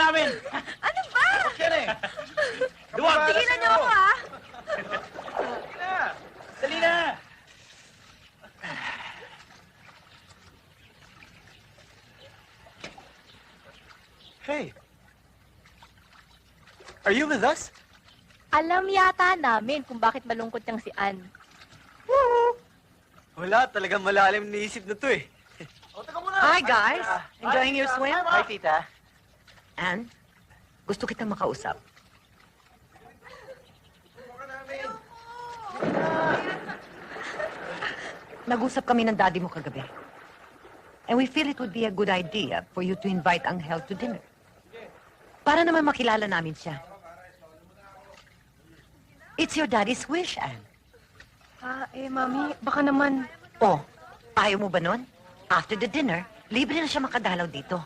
namin. Ano ba? Okay na eh. Duwag! Tigilan niyo ako, ha? Dali na! Hey. Are you with us? Alam yata namin kung bakit malungkot niyang si Ann. Wala, talagang malalim na isip na to eh. Hi, guys. Enjoying your swim? Hi, tita. Ann, gusto kitang makausap. Nag-usap kami ng daddy mo kagabi. And we feel it would be a good idea for you to invite Angel to dinner. Para naman makilala namin siya. It's your daddy's wish, Ann. Mami, baka naman... Oh, ayaw mo ba nun? After the dinner, libre na siya makadalaw dito.